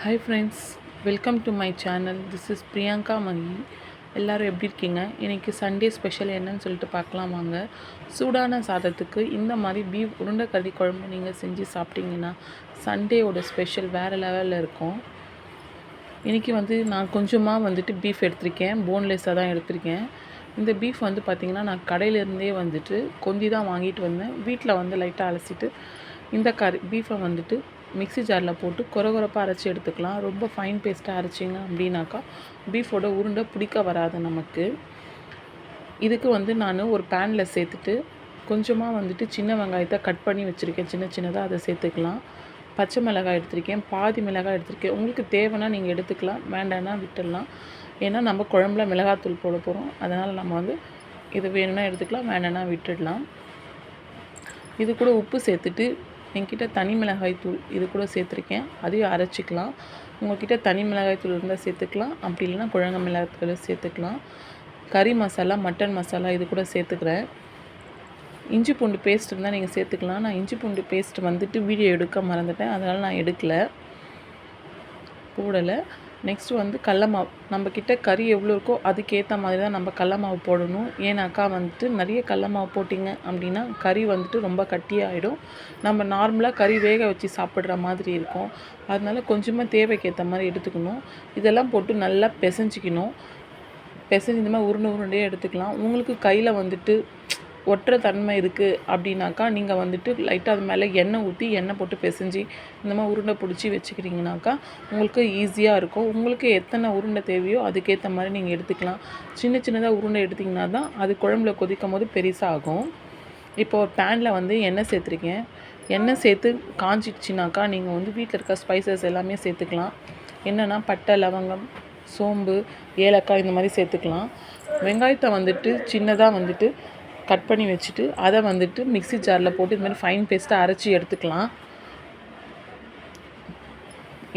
Hi friends, welcome to my channel. This is Priyanka Mani. எல்லோரும் எப்படி இருக்கீங்க? இன்றைக்கி சண்டே ஸ்பெஷல் என்னன்னு சொல்லிட்டு பார்க்கலாம் வாங்க. சூடான சாதத்துக்கு இந்த மாதிரி பீஃப் உருண்டைக்கறி குழம்பு நீங்கள் செஞ்சு சாப்பிட்டீங்கன்னா சண்டேவோட ஸ்பெஷல் வேறு லெவலில் இருக்கும். இன்றைக்கி நான் கொஞ்சமாக பீஃப் எடுத்திருக்கேன். போன்லெஸ்ஸாக தான் எடுத்திருக்கேன். இந்த பீஃப் பார்த்திங்கன்னா நான் கடையிலேருந்தே கொந்தி தான் வாங்கிட்டு வந்தேன். வீட்டில் லைட்டாக அலசிட்டு இந்த பீஃபை மிக்ஸி ஜாரில் போட்டு கொரகொரப்பாக அரைச்சி எடுத்துக்கலாம். ரொம்ப ஃபைன் பேஸ்ட்டாக அரைச்சிங்க அப்படின்னாக்கா பீஃபோட உருண்டை பிடிக்க வராது நமக்கு. இதுக்கு நான் ஒரு பேனில் சேர்த்துட்டு கொஞ்சமாக சின்ன வெங்காயத்தை கட் பண்ணி வச்சுருக்கேன். சின்னதாக அதை சேர்த்துக்கலாம். பச்சை மிளகாய் எடுத்திருக்கேன். பாதி மிளகாய் எடுத்திருக்கேன். உங்களுக்கு தேவைன்னா நீங்கள் எடுத்துக்கலாம், வேண்டான்னா விட்டுடலாம். ஏன்னா நம்ம குழம்புல மிளகாத்தூள் போட போகிறோம். அதனால் நம்ம இது வேணும்னா எடுத்துக்கலாம், வேண்டான்னா விட்டுடலாம். இது கூட உப்பு சேர்த்துட்டு என்கிட்ட தனி மிளகாய் தூள் இது கூட சேர்த்துருக்கேன். அதையும் அரைச்சிக்கலாம். உங்கள்கிட்ட தனி மிளகாய் தூள் இருந்தால் சேர்த்துக்கலாம், அப்படி இல்லைன்னா குழம்பு மிளகாய் தூள் சேர்த்துக்கலாம். கறி மசாலா, மட்டன் மசாலா இது கூட சேர்த்துக்கிறேன். இஞ்சி பூண்டு பேஸ்ட் இருந்தால் நீங்கள் சேர்த்துக்கலாம். நான் இஞ்சி பூண்டு பேஸ்ட் வீடியோ எடுக்க மறந்துட்டேன், அதனால் நான் போடலை. நெக்ஸ்ட்டு கடல மாவு. நம்மக்கிட்ட கறி எவ்வளோ இருக்கோ அதுக்கேற்ற மாதிரி தான் நம்ம கடல மாவு போடணும். ஏன்னாக்கா நிறைய கடல மாவு போட்டிங்க அப்படின்னா கறி ரொம்ப கட்டியாகிடும். நம்ம நார்மலாக கறி வேக வச்சு சாப்பிட்ற மாதிரி இருக்கும். அதனால கொஞ்சமாக தேவைக்கேற்ற மாதிரி எடுத்துக்கணும். இதெல்லாம் போட்டு நல்லா பிசைஞ்சிக்கணும். பிசைஞ்சு இந்த மாதிரி உருண்டையாக எடுத்துக்கலாம். உங்களுக்கு கையில் ஒட்டுற தன்மை இருக்குது அப்படின்னாக்கா நீங்கள் லைட்டாக அது மேலே எண்ணெய் ஊற்றி எண்ணெய் போட்டு பிசைஞ்சு இந்த மாதிரி உருண்டை பிடிச்சி வச்சுக்கிறீங்கனாக்கா உங்களுக்கு ஈஸியாக இருக்கும். உங்களுக்கு எத்தனை உருண்டை தேவையோ அதுக்கேற்ற மாதிரி நீங்கள் எடுத்துக்கலாம். சின்னதாக உருண்டை எடுத்திங்கன்னா தான் அது குழம்புல கொதிக்கும் போது பெருசாகும். இப்போ ஒரு பேனில் எண்ணெய் சேர்த்துருக்கேன். எண்ணெய் சேர்த்து காஞ்சிடுச்சுனாக்கா நீங்கள் வீட்டில் இருக்க ஸ்பைசஸ் எல்லாமே சேர்த்துக்கலாம். என்னென்னா பட்டை, லவங்கம், சோம்பு, ஏலக்காய் இந்த மாதிரி சேர்த்துக்கலாம். வெங்காயத்தை சின்னதாக கட் பண்ணி வச்சுட்டு அதை மிக்ஸி ஜாரில் போட்டு இது மாதிரி ஃபைன் பேஸ்ட்டாக அரைச்சி எடுத்துக்கலாம்.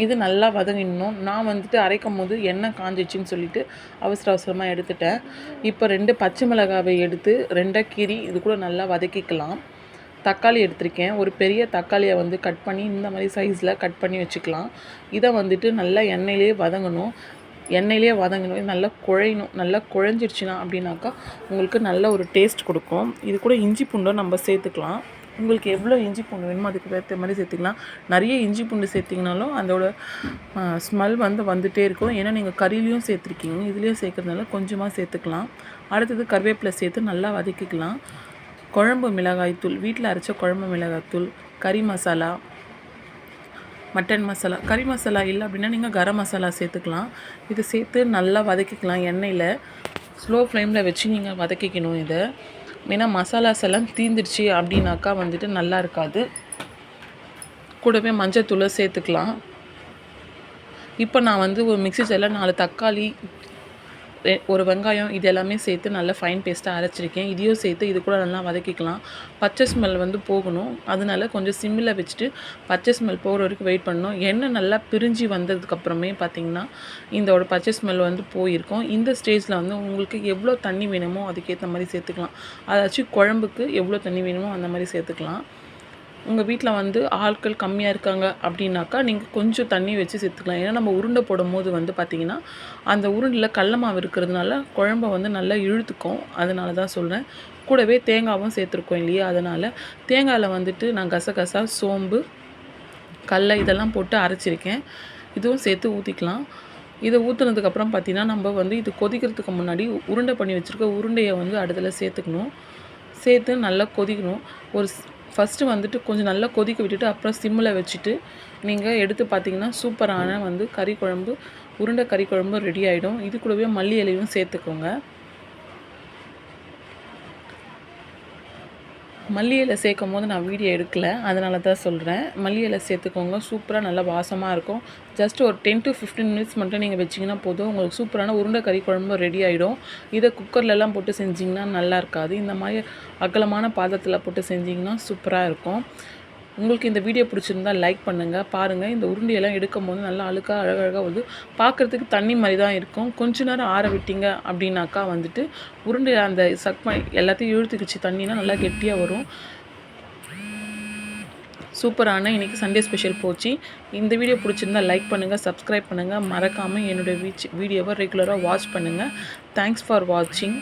இது நல்லா வதங்கிடணும். நான் அரைக்கும் போது எண்ணெய் காஞ்சிச்சின்னு சொல்லிவிட்டு அவசரமாக எடுத்துட்டேன். இப்போ 2 பச்சை மிளகாவை எடுத்து 2 கீரி இது கூட நல்லா வதக்கிக்கலாம். தக்காளி எடுத்திருக்கேன். ஒரு பெரிய தக்காளியை கட் பண்ணி இந்த மாதிரி சைஸில் கட் பண்ணி வச்சுக்கலாம். இதை நல்லா எண்ணெயிலே வதங்கணும். இது நல்லா குழையணும். நல்லா குழஞ்சிருச்சுன்னா அப்படின்னாக்கா உங்களுக்கு நல்ல ஒரு டேஸ்ட் கொடுக்கும். இது கூட இஞ்சி பூண்டும் நம்ம சேர்த்துக்கலாம். உங்களுக்கு எவ்வளோ இஞ்சி பூண்டு வேணுமோ அதுக்கு ஏற்ற மாதிரி சேர்த்துக்கலாம். நிறைய இஞ்சி பூண்டு சேர்த்திங்கனாலும் அதோட ஸ்மெல் வந்துகிட்டே இருக்கும். ஏன்னா நீங்கள் கறியிலையும் சேர்த்துருக்கீங்க, இதுலேயும் சேர்க்குறதுனால கொஞ்சமாக சேர்த்துக்கலாம். அடுத்தது கருவேப்பிலை சேர்த்து நல்லா வதக்கிக்கலாம். குழம்பு மிளகாய்த்தூள், வீட்டில் அரைச்ச குழம்பு மிளகாய்த்தூள், கறி மசாலா, மட்டன் மசாலா. கறி மசாலா இல்லை அப்படின்னா நீங்கள் கரம் மசாலா சேர்த்துக்கலாம். இதை சேர்த்து நல்லா வதக்கிக்கலாம். எண்ணெயில் ஸ்லோ ஃப்ளேமில் வச்சு நீங்கள் வதக்கிக்கணும். இதை ஏன்னா மசாலாஸ் எல்லாம் தீந்துடுச்சு அப்படின்னாக்கா நல்லா இருக்காது. கூடவே மஞ்சத்தூளை சேர்த்துக்கலாம். இப்போ நான் ஒரு மிக்ஸி ஜாரில் 4 தக்காளி, ஒரு வெங்காயம் இது எல்லாமே சேர்த்து நல்லா ஃபைன் பேஸ்ட்டாக அரைச்சிருக்கேன். இதையும் சேர்த்து இது கூட நல்லா வதக்கிக்கலாம். பச்சை ஸ்மெல் போகணும். அதனால கொஞ்சம் சிம்மில் வச்சுட்டு பச்சை ஸ்மெல் போகிற வரைக்கும் வெயிட் பண்ணணும். எண்ணெய் நல்லா பிரிஞ்சு வந்ததுக்கப்புறமே பார்த்திங்கன்னா இதோட பச்சை ஸ்மெல் போயிருக்கும். இந்த ஸ்டேஜில் உங்களுக்கு எவ்வளோ தண்ணி வேணுமோ அதுக்கேற்ற மாதிரி சேர்த்துக்கலாம். அதாச்சும் குழம்புக்கு எவ்வளோ தண்ணி வேணுமோ அந்த மாதிரி சேர்த்துக்கலாம். உங்கள் வீட்டில் ஆட்கள் கம்மியாக இருக்காங்க அப்படின்னாக்கா நீங்கள் கொஞ்சம் தண்ணி வச்சு சேர்த்துக்கலாம். ஏன்னா நம்ம உருண்டை போடும் போது பார்த்திங்கன்னா அந்த உருண்டில் கடல மாவு இருக்கிறதுனால குழம்பை நல்லா இழுத்துக்கும். அதனால தான் சொல்கிறேன். கூடவே தேங்காயும் சேர்த்துருக்கோம் இல்லையா, அதனால் தேங்காயில் நான் கசகசா, சோம்பு, கடலை இதெல்லாம் போட்டு அரைச்சிருக்கேன். இதுவும் சேர்த்து ஊற்றிக்கலாம். இதை ஊற்றுனதுக்கப்புறம் பார்த்திங்கன்னா நம்ம இது கொதிக்கிறதுக்கு முன்னாடி உருண்டை பண்ணி வச்சுருக்க உருண்டையை அடுத்துல சேர்த்துக்கணும். சேர்த்து நல்லா கொதிக்கணும். ஃபஸ்ட்டு கொஞ்சம் நல்லா கொதிக்க விட்டுட்டு அப்புறம் சிம்மில் வச்சுட்டு நீங்கள் எடுத்து பார்த்திங்கன்னா சூப்பரான கறி குழம்பு, உருண்டை கறி குழம்பு ரெடி ஆகிடும். இது கூடவே மல்லி இலையும் சேர்த்துக்கோங்க. மல்லி இலை சேர்க்கும் போது நான் வீடியோ எடுக்கலை, அதனால தான் சொல்கிறேன். மல்லி இலை சேர்த்துக்கோங்க. சூப்பராக நல்லா வாசமாக இருக்கும். ஜஸ்ட் ஒரு 10 to 15 மினிட்ஸ் மட்டும் நீங்கள் வச்சிங்கன்னா போதும். உங்களுக்கு சூப்பரான உருண்டை கறி குழம்பு ரெடி ஆகிடும். இதை குக்கர்லலாம் போட்டு செஞ்சிங்கன்னா நல்லா இருக்காது. இந்த மாதிரி அகலமான பாத்திரத்தில் போட்டு செஞ்சிங்கன்னா சூப்பராக இருக்கும். உங்களுக்கு இந்த வீடியோ பிடிச்சிருந்தால் லைக் பண்ணுங்கள். பாருங்கள், இந்த உருண்டையெல்லாம் எடுக்கும் போது நல்லா அழுக்காக அழகாக பார்க்குறதுக்கு தண்ணி மாதிரி தான் இருக்கும். கொஞ்ச நேரம் ஆற விட்டீங்க அப்படின்னாக்கா உருண்டை அந்த எல்லாத்தையும் இழுத்துக்கிச்சு தண்ணினா நல்லா கெட்டியாக வரும். சூப்பரான இன்றைக்கி சண்டே ஸ்பெஷல் போச்சு. இந்த வீடியோ பிடிச்சிருந்தா லைக் பண்ணுங்கள், சப்ஸ்கிரைப் பண்ணுங்கள், மறக்காமல் என்னுடைய வீடியோவை ரெகுலராக வாட்ச் பண்ணுங்கள். தேங்க்ஸ் ஃபார் வாட்சிங்.